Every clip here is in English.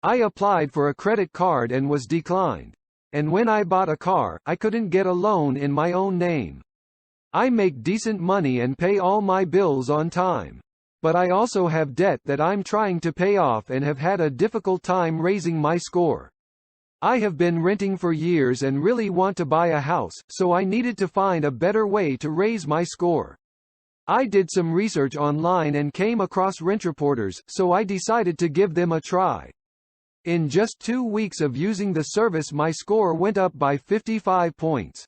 I applied for a credit card and was declined. And when I bought a car, I couldn't get a loan in my own name. I make decent money and pay all my bills on time. But I also have debt that I'm trying to pay off and have had a difficult time raising my score. I have been renting for years and really want to buy a house, so I needed to find a better way to raise my score. I did some research online and came across Rent Reporters, so I decided to give them a try. In just 2 weeks of using the service, my score went up by 55 points.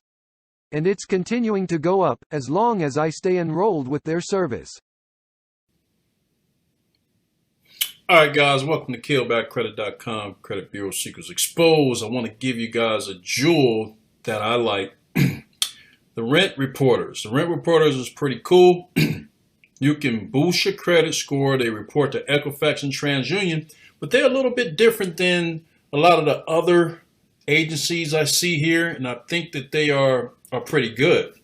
And it's continuing to go up, as long as I stay enrolled with their service. Alright guys, welcome to KillbackCredit.com, Credit Bureau Secrets Exposed. I want to give you guys a jewel that I like. The Rent Reporters. The Rent Reporters is pretty cool. You can boost your credit score. They report to Equifax and TransUnion, but they're a little bit different than a lot of the other agencies I see here, and I think that they are pretty good.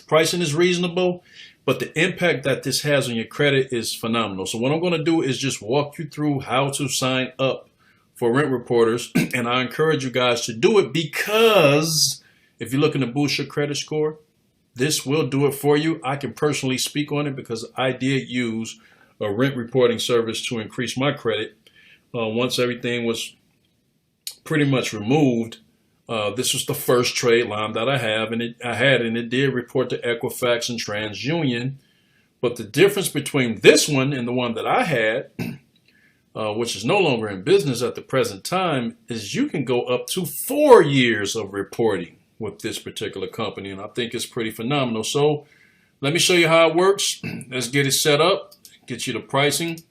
Pricing is reasonable, but the impact that this has on your credit is phenomenal. So what I'm going to do is just walk you through how to sign up for Rent Reporters, and I encourage you guys to do it because if you're looking to boost your credit score, this will do it for you. I can personally speak on it because I did use a rent reporting service to increase my credit. Once everything was pretty much removed, this was the first trade line that I have, and it did report to Equifax and TransUnion. But the difference between this one and the one that I had, which is no longer in business at the present time, is you can go up to 4 years of reporting with this particular company, and I think it's pretty phenomenal. So let me show you how it works. Let's get it set up, get you the pricing.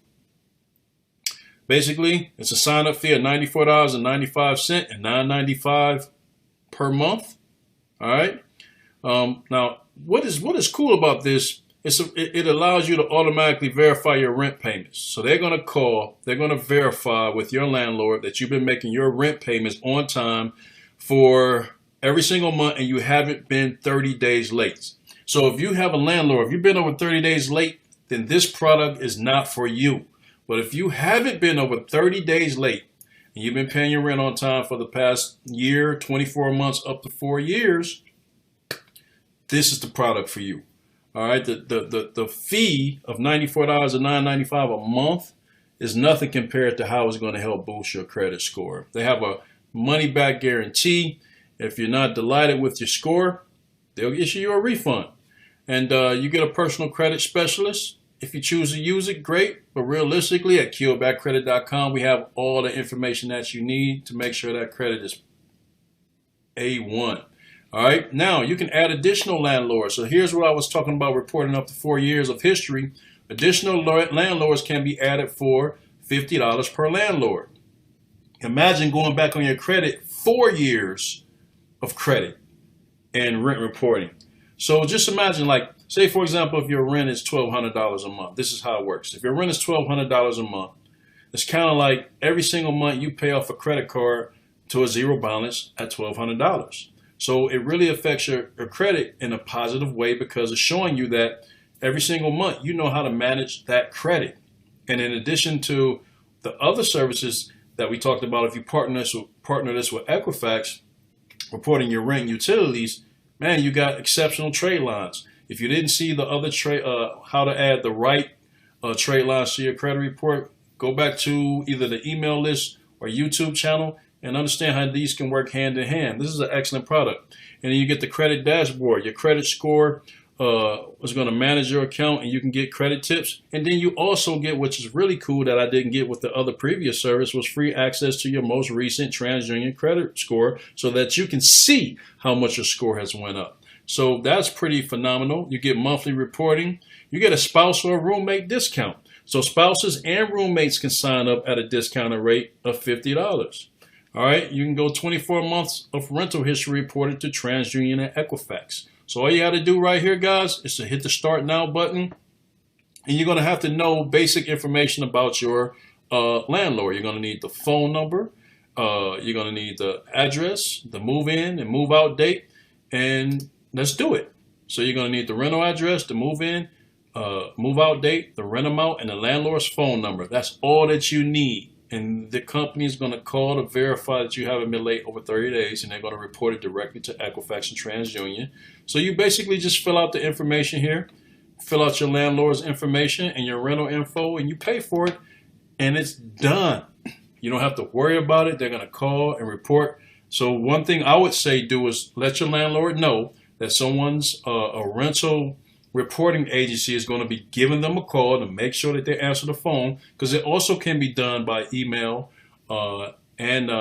Basically, it's a sign-up fee of $94.95 and $9.95 per month. All right. Now, what is cool about this is it allows you to automatically verify your rent payments. So they're going to verify with your landlord that you've been making your rent payments on time for every single month, and you haven't been 30 days late. So if you have a landlord, if you've been over 30 days late, then this product is not for you. But if you haven't been over 30 days late and you've been paying your rent on time for the past year, 24 months, up to 4 years, this is the product for you. All right, the fee of $94 and $9.95 a month is nothing compared to how it's going to help boost your credit score. They have a money back guarantee. If you're not delighted with your score, they'll issue you a refund. And you get a personal credit specialist. If you choose to use it, great. But realistically, at KillbackCredit.com, we have all the information that you need to make sure that credit is A1. All right. Now, you can add additional landlords. So here's what I was talking about, reporting up to 4 years of history. Additional landlords can be added for $50 per landlord. Imagine going back on your credit 4 years of credit and rent reporting. So just imagine, like, say, for example, if your rent is $1,200 a month. This is how it works. If your rent is $1,200 a month, it's kind of like every single month you pay off a credit card to a zero balance at $1,200. So it really affects your credit in a positive way because it's showing you that every single month you know how to manage that credit. And in addition to the other services that we talked about, if you partner this with Equifax, reporting your rent and utilities, man, you got exceptional trade lines. If you didn't see the other how to add the right trade lines to your credit report, go back to either the email list or YouTube channel and understand how these can work hand in hand. This is an excellent product. And then you get the credit dashboard. Your credit score is going to manage your account, and you can get credit tips. And then you also get, which is really cool that I didn't get with the other previous service, was free access to your most recent TransUnion credit score so that you can see how much your score has went up. So that's pretty phenomenal. You get monthly reporting. You get a spouse or a roommate discount. So spouses and roommates can sign up at a discounted rate of $50. All right, you can go 24 months of rental history reported to TransUnion and Equifax. So all you got to do right here, guys, is to hit the Start Now button. And you're going to have to know basic information about your landlord. You're going to need the phone number. You're going to need the address, the move-in and move-out date. And let's do it. So you're going to need the rental address, the move-in, move-out date, the rent amount, and the landlord's phone number. That's all that you need. and the company is going to call to verify that you haven't been late over 30 days, and they're going to report it directly to Equifax and TransUnion. So you basically just fill out the information here, fill out your landlord's information and your rental info, and you pay for it, and it's done. You don't have to worry about it. They're going to call and report. So one thing I would say do is let your landlord know that someone's a rental reporting agency is going to be giving them a call to make sure that they answer the phone, because it also can be done by email and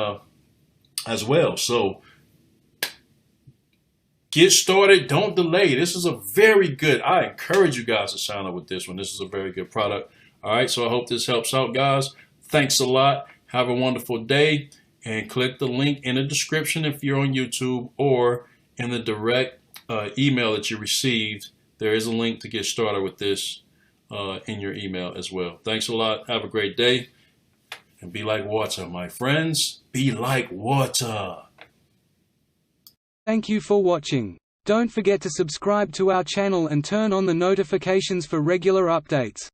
as well. So get started. Don't delay. This is a very good, I encourage you guys to sign up with this one. This is a very good product. All right, so I hope this helps out, guys. Thanks a lot. Have a wonderful day, and click the link in the description if you're on YouTube, or in the direct email that you received. There is a link to get started with this in your email as well. Thanks a lot. Have a great day, and be like water, my friends. Be like water. Thank you for watching. Don't forget to subscribe to our channel and turn on the notifications for regular updates.